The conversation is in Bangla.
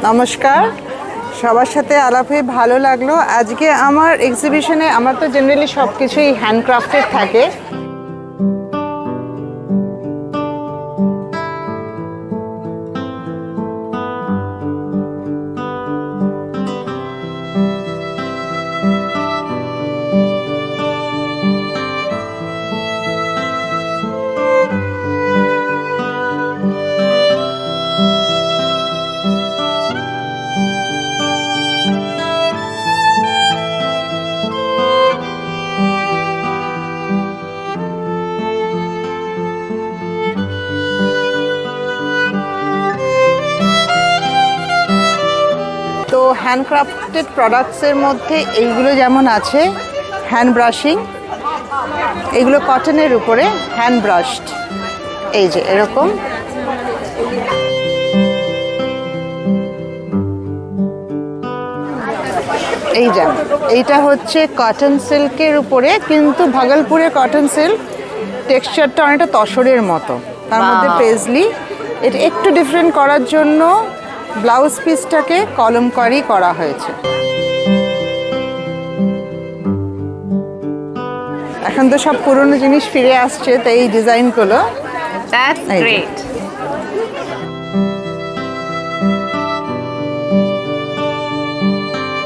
নমস্কার, সবার সাথে আলাপ হয়ে ভালো লাগলো। আজকে আমার এক্সিবিশনে আমার তো জেনারেলি সব কিছুই হ্যান্ডক্রাফটেড থাকে। তো হ্যান্ডক্রাফটেড প্রোডাক্টসের মধ্যে এইগুলো যেমন আছে হ্যান্ড ব্রাশিং, এগুলো কটনের উপরে হ্যান্ড ব্রাশড, এই যে এরকম। এই যেমন এইটা হচ্ছে কটন সিল্কের উপরে, কিন্তু ভাগলপুরের কটন সিল্ক টেক্সচারটা অনেকটা তসরের মতো, তার মধ্যে পেজলি। এটা একটু ডিফারেন্ট করার জন্য ব্লাউজ পিসটাকে কলমকারি করা হয়েছে। এখন তো সব পুরনো জিনিস ফিরে আসছে, তাই এই ডিজাইনগুলো। That's great.